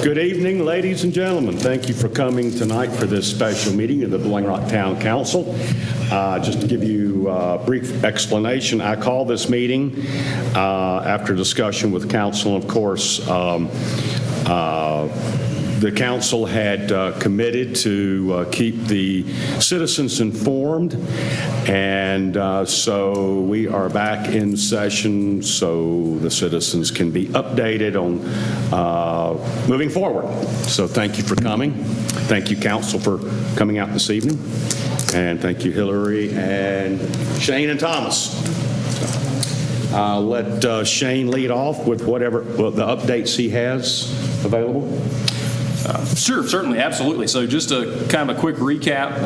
Good evening, ladies and gentlemen. Thank you for coming tonight for this special meeting of the Blowing Rock Town Council. Just to give you a brief explanation, I called this meeting after discussion with council. Of course, the council had committed to keep the citizens informed, and so we are back in session so the citizens can be updated on moving forward. So thank you for coming. Thank you, council, for coming out this evening. And thank you, Hillary and Shane and Thomas. I'll let Shane lead off with whatever the updates he has available. Sure, certainly, absolutely. So just a kind of a quick recap.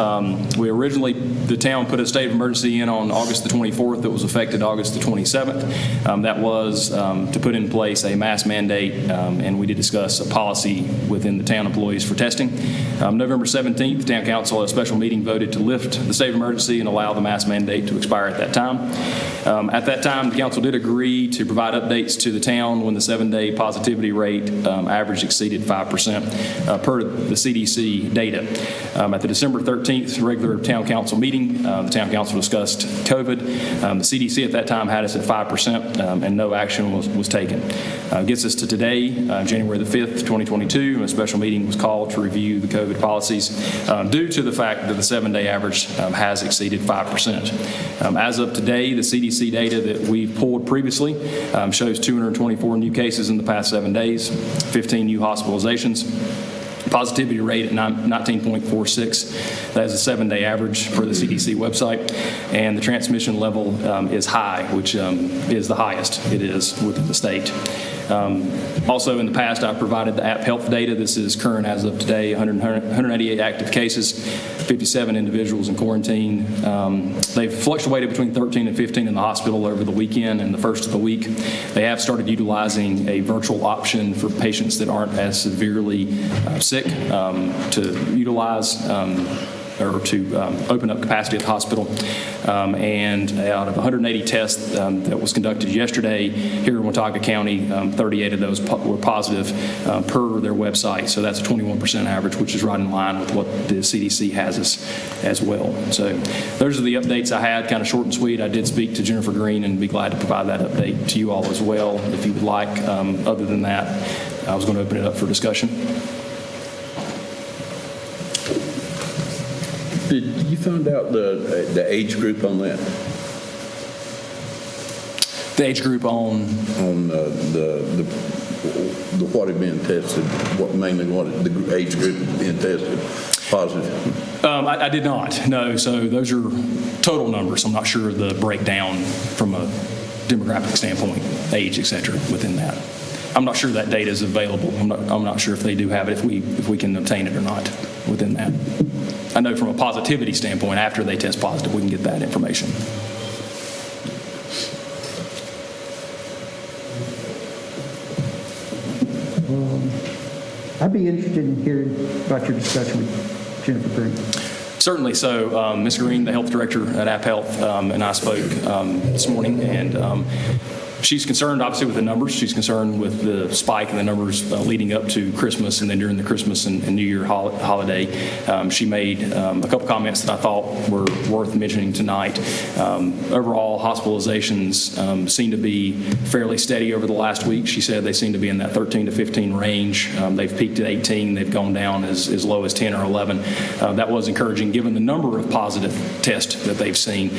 The town put a state of emergency in on August the 24th. That was effective August the 27th. That was to put in place a mask mandate, and we did discuss a policy within the town employees for testing. November 17th, the town council at a special meeting voted to lift the state of emergency and allow the mask mandate to expire at that time. At that time, the council did agree to provide updates to the town when the 7-day positivity rate average exceeded 5%. Per the CDC data. At the December 13th regular town council meeting, the town council discussed COVID. The CDC at that time had us at 5%, and no action was taken. Gets us to today, January the 5th, 2022, and a special meeting was called to review the COVID policies due to the fact that the 7-day average has exceeded 5%. As of today, the CDC data that we've pulled previously shows 224 new cases in the past 7 days, 15 new hospitalizations. Positivity rate at 19.46. That is a 7-day average per the CDC website. And the transmission level is high, which is the highest it is within the state. Also, in the past, I've provided the App Health data. This is current as of today, 188 active cases, 57 individuals in quarantine. They've fluctuated between 13 and 15 in the hospital over the weekend and the first of the week. They have started utilizing a virtual option for patients that aren't as severely sick to utilize or to open up capacity at the hospital. And out of 180 tests that was conducted yesterday here in Watauga County, 38 of those were positive per their website. So that's a 21% average, which is right in line with what the CDC has us as well. So those are the updates I had, kind of short and sweet. I did speak to Jennifer Green and be glad to provide that update to you all as well if you would like. Other than that, I was going to open it up for discussion. Did you find out the age group on that? The age group on the what had been tested, what the age group being tested positive? I did not, no. So those are total numbers. I'm not sure of the breakdown from a demographic standpoint, age, et cetera, within that. I'm not sure that data is available. I'm not sure if they do have it, if we can obtain it or not within that. I know from a positivity standpoint, after they test positive, we can get that information. I'd be interested in hearing about your discussion with Jennifer Green. Certainly. So Ms. Green, the health director at App Health, and I spoke this morning, and she's concerned, obviously, with the numbers. She's concerned with the spike in the numbers leading up to Christmas and then during the Christmas and New Year holiday. She made a couple comments that I thought were worth mentioning tonight. Overall, hospitalizations seem to be fairly steady over the last week. She said they seem to be in that 13 to 15 range. They've peaked at 18. They've gone down as low as 10 or 11. That was encouraging given the number of positive tests that they've seen.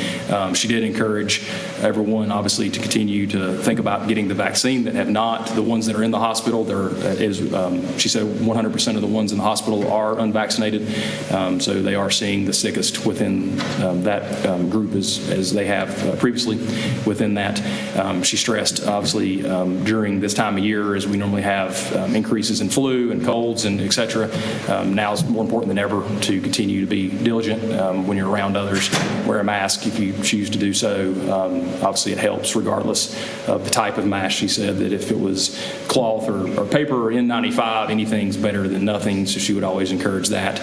She did encourage everyone, obviously, to continue to think about getting the vaccine that have not. The ones that are in the hospital, she said 100% of the ones in the hospital are unvaccinated, so they are seeing the sickest within that group as they have previously within that. She stressed, obviously, during this time of year, as we normally have increases in flu and colds and et cetera, now it's more important than ever to continue to be diligent when you're around others. Wear a mask if you choose to do so. Obviously, it helps regardless. the type of mask. She said that if it was cloth or paper or N95, anything's better than nothing, so she would always encourage that.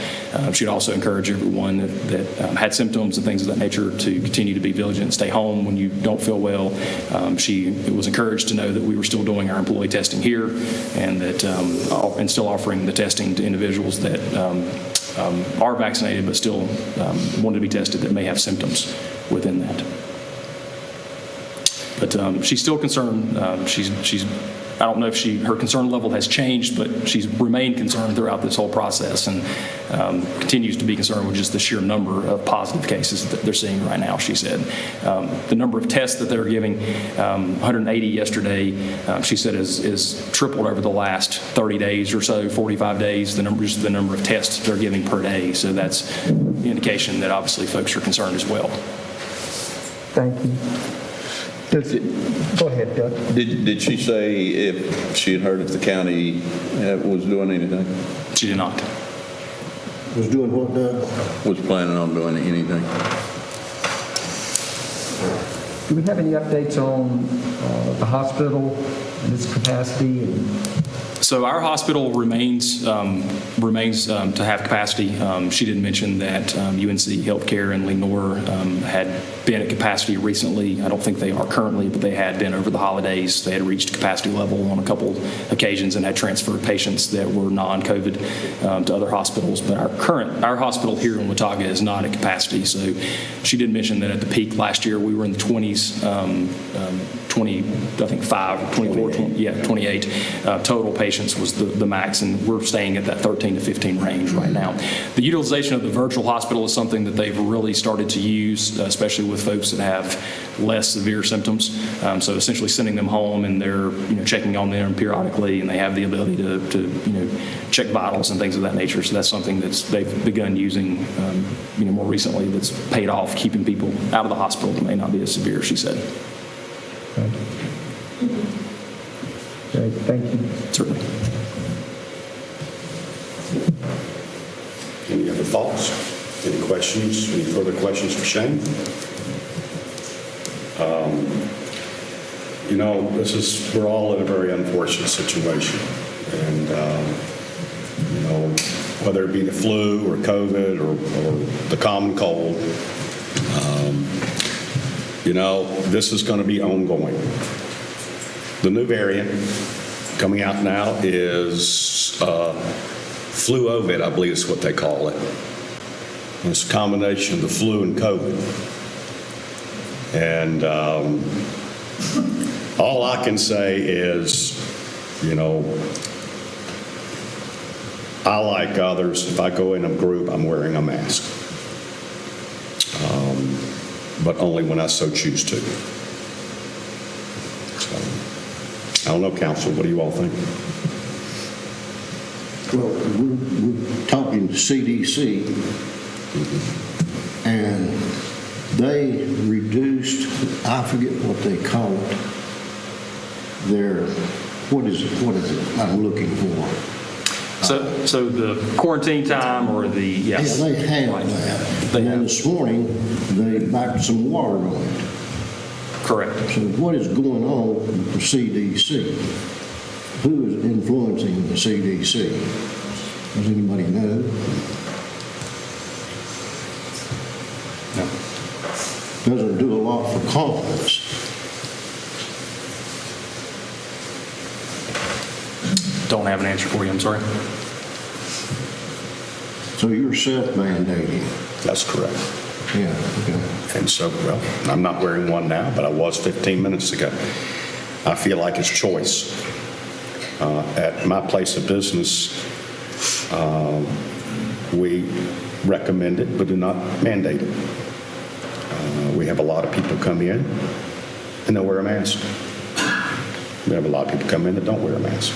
She'd also encourage everyone that had symptoms and things of that nature to continue to be vigilant, stay home when you don't feel well. She was encouraged to know that we were still doing our employee testing here and that and still offering the testing to individuals that are vaccinated but still wanted to be tested that may have symptoms within that. But she's still concerned. I don't know if her concern level has changed, but she's remained concerned throughout this whole process and continues to be concerned with just the sheer number of positive cases that they're seeing right now, she said. The number of tests that they're giving, 180 yesterday, she said is tripled over the last 30 days or so, 45 days, the number of tests they're giving per day. So that's an indication that obviously folks are concerned as well. Thank you. Go ahead, Doug. Did she say if she had heard if the county was doing anything? She did not. Was doing what, Doug? Was planning on doing anything? Do we have any updates on the hospital and its capacity? So our hospital remains to have capacity. She did mention that UNC Healthcare and Lenore had been at capacity recently. I don't think they are currently, but they had been over the holidays. They had reached capacity level on a couple occasions and had transferred patients that were non-COVID to other hospitals. But our hospital here in Watauga is not at capacity. So she did mention that at the peak last year we were in the 20s, 28 total patients was the max, and we're staying at that 13 to 15 range right now. The utilization of the virtual hospital is something that they've really started to use, especially with folks that have less severe symptoms. So essentially sending them home and they're checking on them periodically, and they have the ability to check vitals and things of that nature. So that's something they've begun using more recently that's paid off, keeping people out of the hospital that may not be as severe, she said. Okay, thank you. Certainly. Any other thoughts? Any questions? Any further questions for Shane? We're all in a very unfortunate situation. And, whether it be the flu or COVID or the common cold, this is going to be ongoing. The new variant coming out now is flu-ovid, I believe is what they call it. And it's a combination of the flu and COVID. And all I can say is, I, like others, if I go in a group, I'm wearing a mask. But only when I so choose to. I don't know, Council, what do you all think? Well, we're talking to CDC, and they reduced, I forget what they call it, what is it I'm looking for? So the quarantine time or the, yes. Yeah, they have Right. that. They And then have. this morning, they backed some water on it. Correct. So what is going on with the CDC? Who is influencing the CDC? Does anybody know? No. Doesn't do a lot for confidence. Don't have an answer for you, I'm sorry. So you're self-mandating. That's correct. Yeah, okay. And so, well, I'm not wearing one now, but I was 15 minutes ago. I feel like it's choice. At my place of business, we recommend it, but do not mandate it. We have a lot of people come in and they'll wear a mask. We have a lot of people come in that don't wear a mask.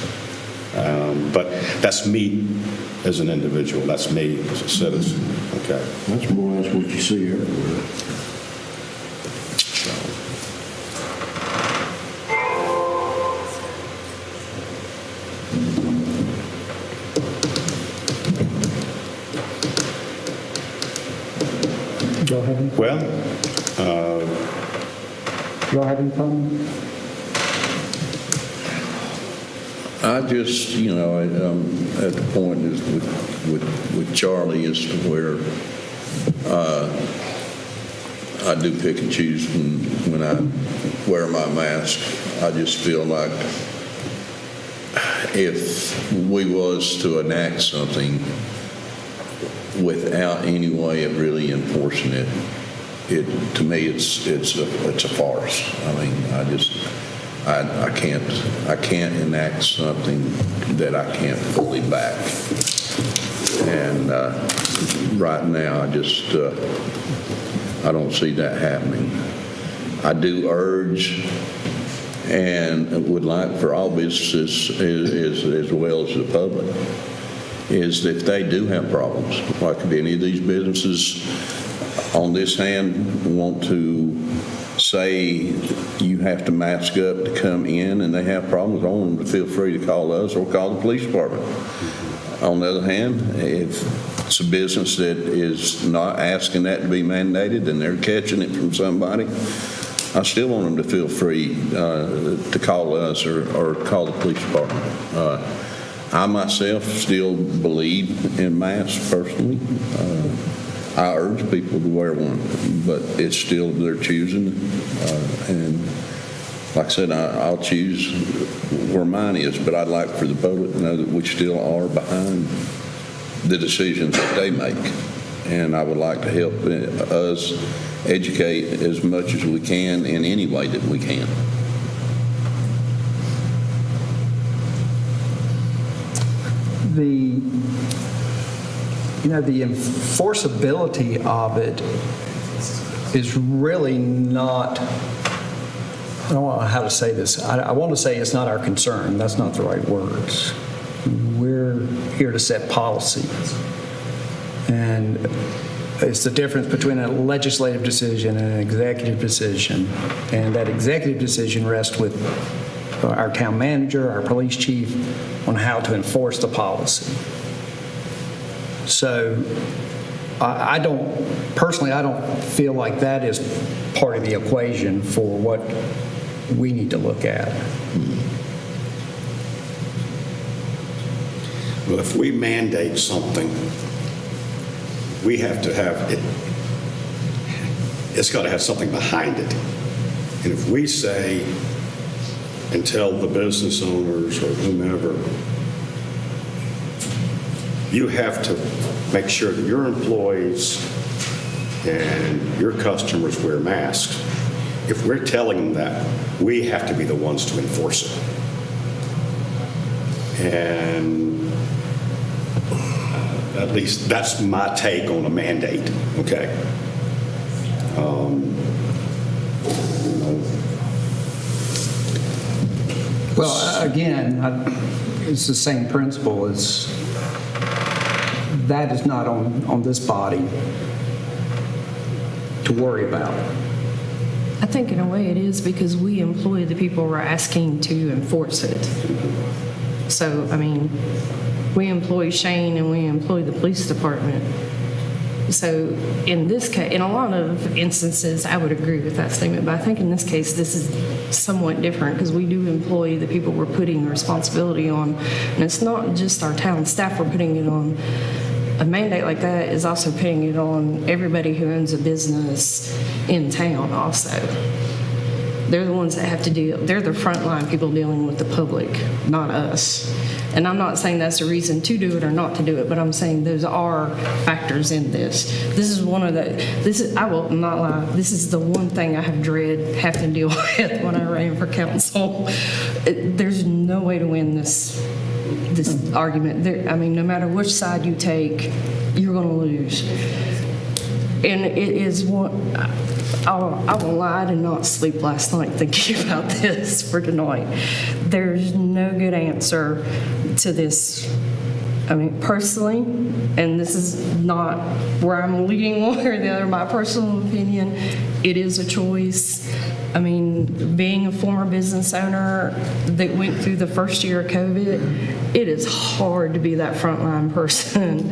But that's me as an individual. That's me as a citizen. Okay. That's more or less what you see everywhere. Y'all have any, Well, y'all have any comment? I just, at the point is with Charlie as to where I do pick and choose when I wear my mask. I just feel like if we was to enact something without any way of really enforcing it, to me it's a farce. I mean, I can't enact something that I can't fully back. And right now, I don't see that happening. I do urge and would like for all businesses as well as the public is that if they do have problems, like if any of these businesses on this hand want to say you have to mask up to come in and they have problems, I want them to feel free to call us or call the police department. On the other hand, if it's a business that is not asking that to be mandated and they're catching it from somebody, I still want them to feel free to call us or call the police department. I myself still believe in masks personally. I urge people to wear one, but it's still their choosing. And like I said, I'll choose where mine is, but I'd like for the public to know that we still are behind the decisions that they make. And I would like to help us educate as much as we can in any way that we can. The enforceability of it is really not, I don't know how to say this. I want to say it's not our concern. That's not the right words. We're here to set policy. And it's the difference between a legislative decision and an executive decision. And that executive decision rests with our town manager, our police chief, on how to enforce the policy. So I don't feel like that is part of the equation for what we need to look at. Well, if we mandate something, we have to have it, it's got to have something behind it. And if we say and tell the business owners or whomever, you have to make sure that your employees and your customers wear masks. If we're telling them that, we have to be the ones to enforce it. And at least that's my take on a mandate, okay? Well, again, it's the same principle as that is not on this body to worry about. I think in a way it is because we employ the people we're asking to enforce it. So, I mean, we employ Shane and we employ the police department. So in this case, in a lot of instances, I would agree with that statement, but I think in this case, this is somewhat different because we do employ the people we're putting the responsibility on. And it's not just our town staff we're putting it on. A mandate like that is also putting it on everybody who owns a business in town also. They're the ones that have to deal, they're the frontline people dealing with the public, not us. And I'm not saying that's a reason to do it or not to do it, but I'm saying those are factors in this. This is one of the, I will not lie, this is the one thing I have dread having to deal with when I ran for council. There's no way to win this argument. I mean, no matter which side you take, you're going to lose. And it is what, I won't lie, I did not sleep last night thinking about this for tonight. There's no good answer to this. I mean, personally, and this is not where I'm leaning one or the other, my personal opinion, it is a choice. I mean, being a former business owner that went through the first year of COVID, it is hard to be that frontline person.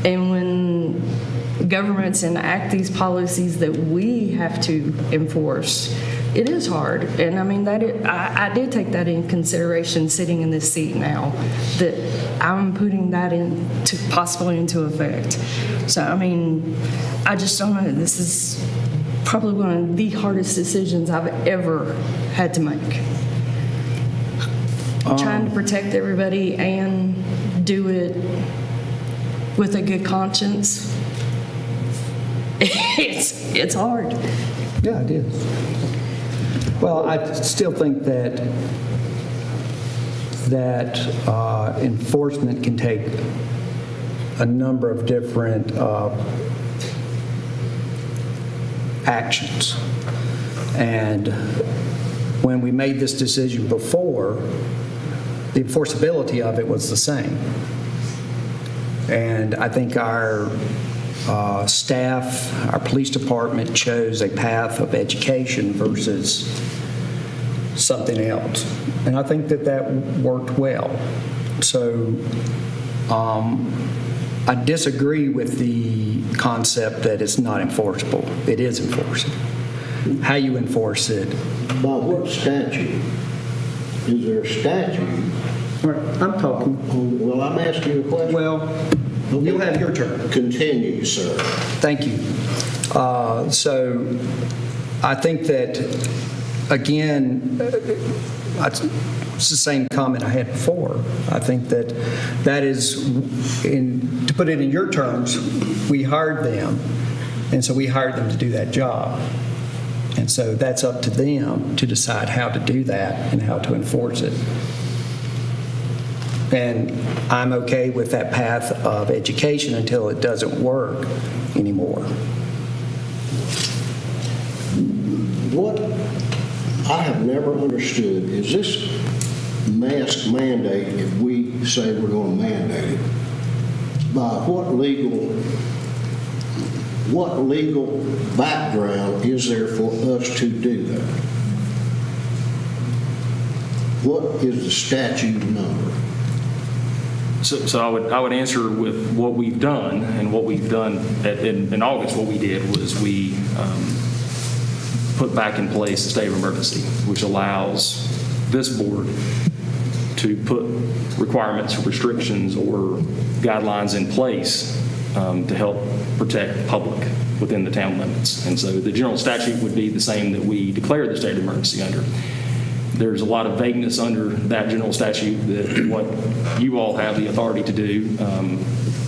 And when governments enact these policies that we have to enforce, It is hard, and I mean, I did take that in consideration sitting in this seat now, that I'm putting that possibly into effect. So, I mean, I just don't know, this is probably one of the hardest decisions I've ever had to make. Trying to protect everybody and do it with a good conscience. It's hard. Yeah, it is. Well, I still think that enforcement can take a number of different actions. And when we made this decision before, the enforceability of it was the same. And I think our staff, our police department chose a path of education versus something else. And I think that worked well. So I disagree with the concept that it's not enforceable. It is enforceable. How you enforce it. By what statute? Is there a statute? I'm talking. Well, I'm asking you a question. Well, you'll have your turn. Continue, sir. Thank you. So I think that, again, it's the same comment I had before. I think that is, to put it in your terms, we hired them, and so we hired them to do that job. And so that's up to them to decide how to do that and how to enforce it. And I'm okay with that path of education until it doesn't work anymore. What I have never understood is this mask mandate, if we say we're going to mandate it, by what legal background is there for us to do that? What is the statute number? So I would answer with what we've done, and what we've done in August, what we did was we put back in place the state of emergency, which allows this board to put requirements or restrictions or guidelines in place to help protect the public within the town limits. And so the general statute would be the same that we declared the state of emergency under. There's a lot of vagueness under that general statute that what you all have the authority to do.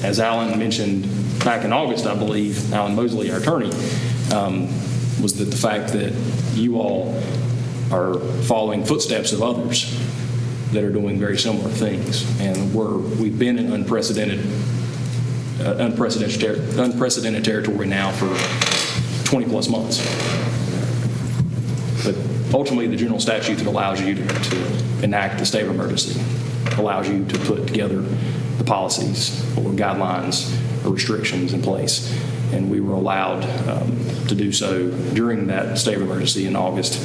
As Alan mentioned back in August, I believe, Alan Mosley, our attorney, was that the fact that you all are following footsteps of others that are doing very similar things. And we've been in unprecedented territory now for 20 plus months. But ultimately, the general statute that allows you to enact a state of emergency allows you to put together the policies or guidelines or restrictions in place. And we were allowed to do so during that state of emergency in August,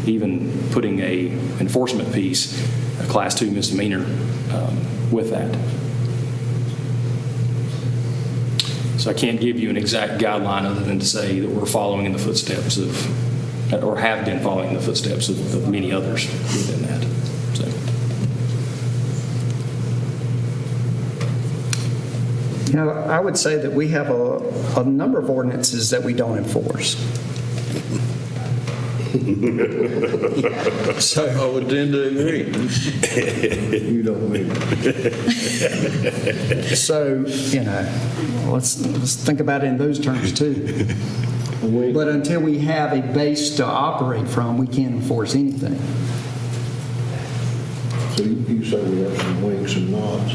even putting a enforcement piece, a Class 2 misdemeanor, with that. So I can't give you an exact guideline other than to say that we're following in the footsteps of, or have been following in the footsteps of many others within that. So. You know, I would say that we have a number of ordinances that we don't enforce. So I would tend to agree. You don't mean it. So, you know, let's think about it in those terms too. But until we have a base to operate from, we can't enforce anything. So you say we have some winks and nods.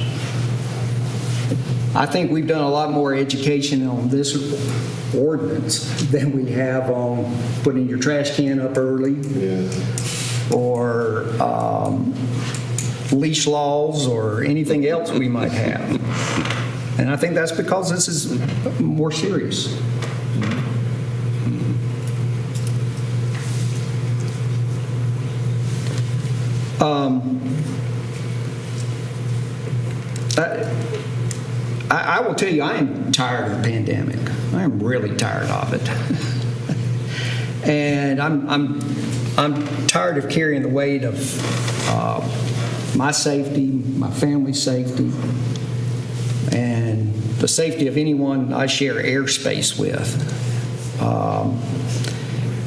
I think we've done a lot more education on this ordinance than we have on putting your trash can up early Yeah. or leash laws or anything else we might have. And I think that's because this is more serious. I will tell you, I am tired of the pandemic. I am really tired of it. And I'm I'm tired of carrying the weight of my safety, my family's safety, and the safety of anyone I share airspace with.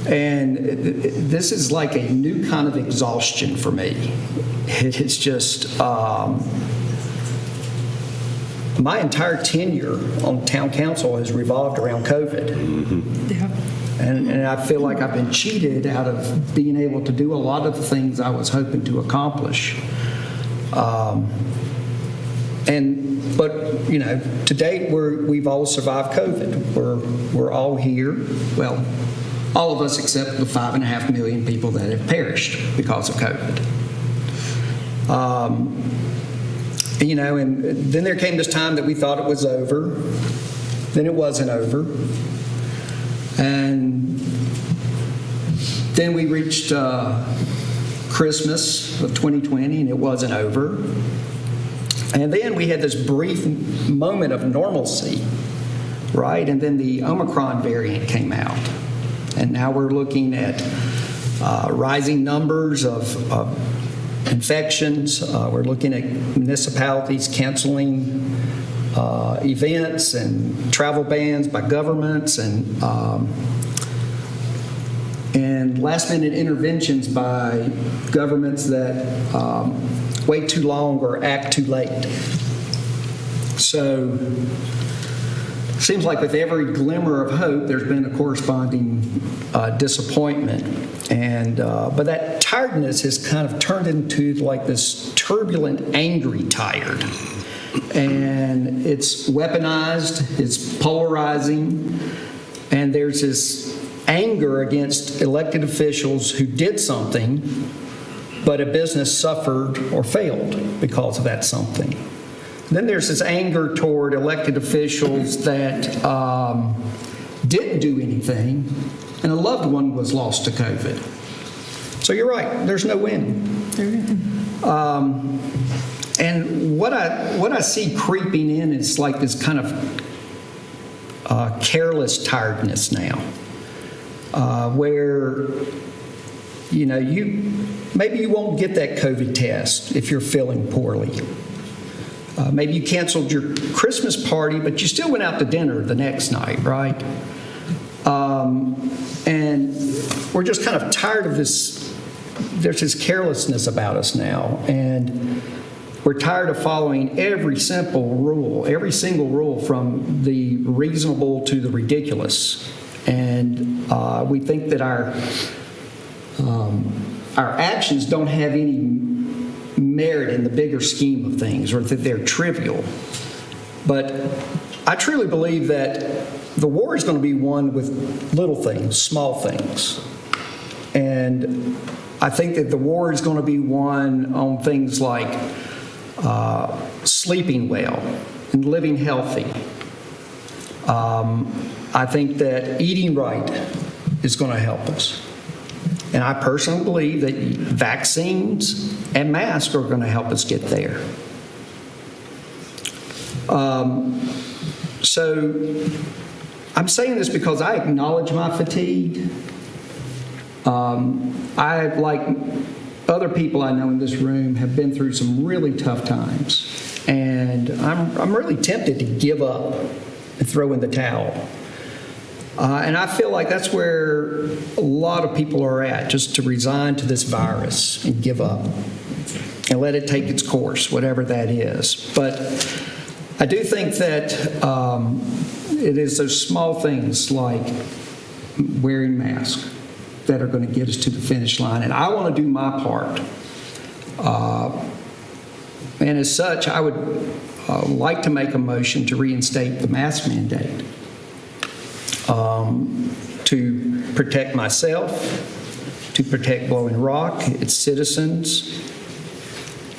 And this is like a new kind of exhaustion for me. It is just, my entire tenure on town council has revolved around COVID. Yeah. And I feel like I've been cheated out of being able to do a lot of the things I was hoping to accomplish. But you know, to date, we've all survived COVID. We're all here. Well, all of us except the 5.5 million people that have perished because of COVID. You know, and then there came this time that we thought it was over. Then it wasn't over. And then we reached Christmas of 2020, and it wasn't over. And then we had this brief moment of normalcy, right? And then the Omicron variant came out. And now we're looking at rising numbers of infections. We're looking at municipalities canceling events and travel bans by governments and last-minute interventions by governments that wait too long or act too late. So it seems like with every glimmer of hope, there's been a corresponding disappointment. But that tiredness has kind of turned into like this turbulent, angry tired. And it's weaponized, it's polarizing, and there's this anger against elected officials who did something, but a business suffered or failed because of that something. Then there's this anger toward elected officials that didn't do anything, and a loved one was lost to COVID. So you're right, there's no winning. And what I see creeping in is like this kind of careless tiredness now, where you know maybe you won't get that COVID test if you're feeling poorly. Maybe you canceled your Christmas party, but you still went out to dinner the next night, right? And we're just kind of tired of this. There's this carelessness about us now, and we're tired of following every single rule from the reasonable to the ridiculous. And we think that our actions don't have any merit in the bigger scheme of things, or that they're trivial. But I truly believe that the war is going to be won with little things, small things. And I think that the war is going to be won on things like sleeping well and living healthy. I think that eating right is going to help us. And I personally believe that vaccines and masks are going to help us get there. So I'm saying this because I acknowledge my fatigue. I, like other people I know in this room, have been through some really tough times. And I'm really tempted to give up and throw in the towel. And I feel like that's where a lot of people are at, just to resign to this virus and give up and let it take its course, whatever that is. But I do think that it is those small things like wearing masks that are going to get us to the finish line. And I want to do my part. And as such, I would like to make a motion to reinstate the mask mandate. To protect myself, to protect Blowing Rock, its citizens,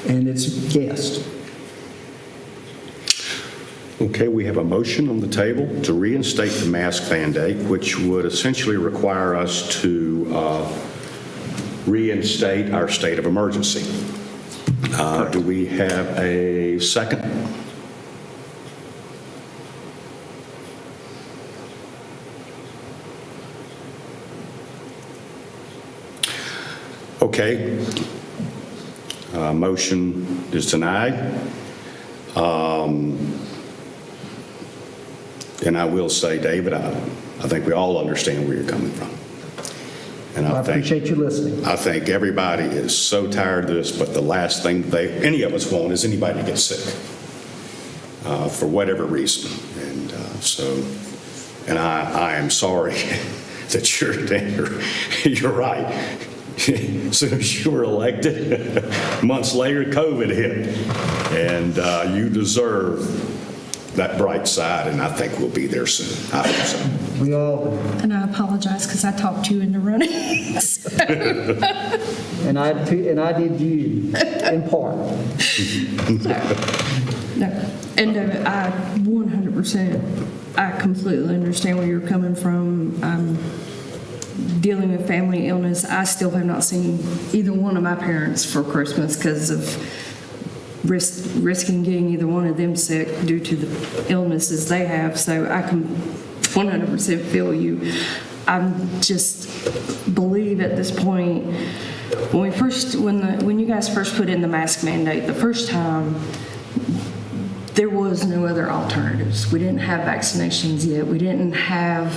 and its guests. Okay, we have a motion on the table to reinstate the mask mandate, which would essentially require us to reinstate our state of emergency. Do we have a second? Okay. Motion is denied. And I will say, David, I think we all understand where you're coming from. And I I think, appreciate you listening. I think everybody is so tired of this, but the last thing any of us want is anybody to get sick for whatever reason. And and I am sorry that you're right. As soon as you were elected, months later, COVID hit. And you deserve that bright side, and I think we'll be there soon. I hope so. We all, And I apologize because I talked you into running. and I did you, in part. No, and I 100%, I completely understand where you're coming from. I'm dealing with family illness. I still have not seen either one of my parents for Christmas because of risking getting either one of them sick due to the illnesses they have. So I can 100% feel you. I'm just believe at this point, when you guys first put in the mask mandate the first time, there was no other alternatives. We didn't have vaccinations yet. We didn't have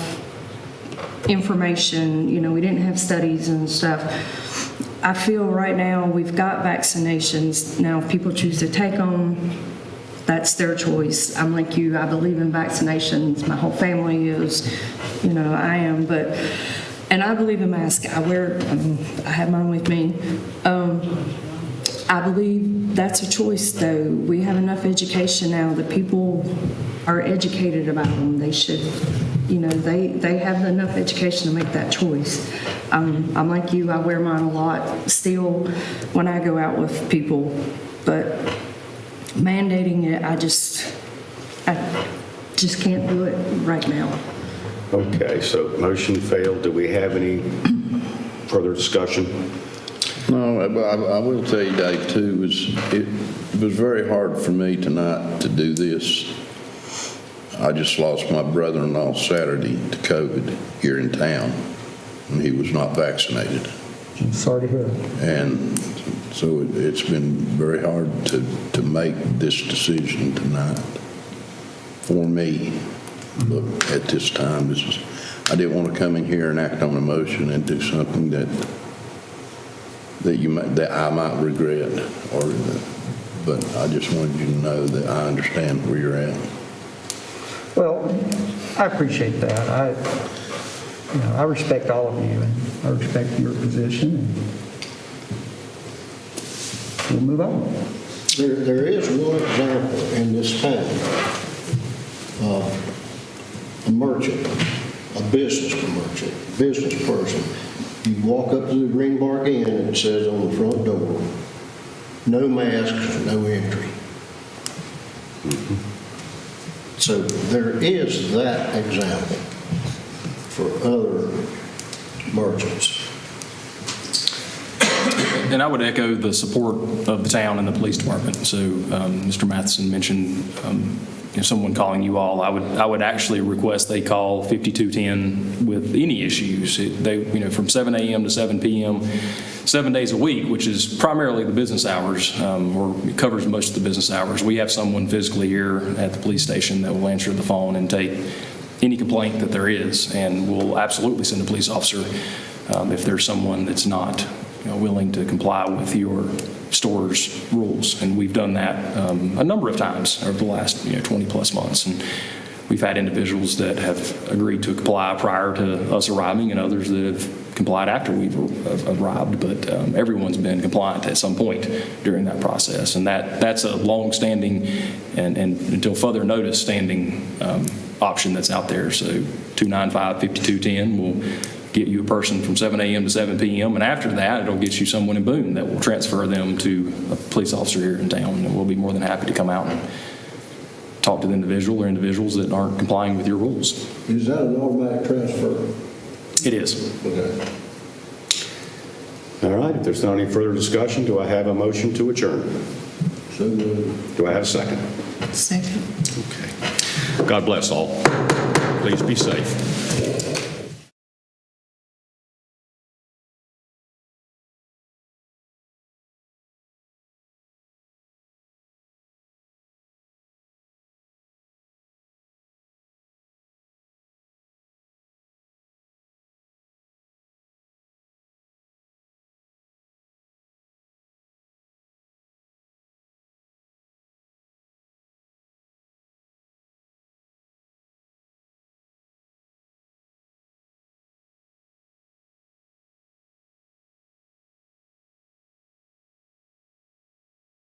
information, we didn't have studies and stuff. I feel right now we've got vaccinations. Now, if people choose to take them, that's their choice. I'm like you, I believe in vaccinations. My whole family is, I am, and I believe in masks. I have mine with me. I believe that's a choice, though. We have enough education now that people are educated about them. They should, they have enough education to make that choice. I'm like you, I wear mine a lot still when I go out with people, but mandating it, I just can't do it right now. Okay, so motion failed. Do we have any further discussion? No, I will tell you, Dave, too, it was very hard for me tonight to do this. I just lost my brother-in-law Saturday to COVID here in town, and he was not vaccinated. I'm sorry to hear it. And so it's been very hard to make this decision tonight for me. But at this time, I didn't want to come in here and act on emotion and do something that I might regret, but I just wanted you to know that I understand where you're at. Well, I appreciate that. I respect all of you, and I respect your position, and we'll move on. There is one example in this town. A merchant, a business person. You walk up to the Green Bark Inn and it says on the front door, no masks, no entry. So there is that example for other merchants. And I would echo the support of the town and the police department. So Mr. Matheson mentioned someone calling you all. I would actually request they call 5210 with any issues. From 7 a.m. to 7 p.m., 7 days a week, which is primarily the business hours, or it covers most of the business hours. We have someone physically here at the police station that will answer the phone and take any complaint that there is, and we'll absolutely send a police officer if there's someone that's not willing to comply with your store's rules. And we've done that a number of times over the last 20 plus months. And we've had individuals that have agreed to comply prior to us arriving and others that have complied after we've arrived. But everyone's been compliant at some point during that process. And that's a long-standing and until further notice standing option that's out there. So 295-5210 will get you a person from 7 a.m. to 7 p.m. And after that, it'll get you someone in Boone that will transfer them to a police officer here in town. And we'll be more than happy to come out and talk to the individual or individuals that aren't complying with your rules. Is that an automatic transfer? It is. Okay. All right, if there's not any further discussion, do I have a motion to adjourn? So moved. Do I have a second? Second. Okay. God bless all. Please be safe.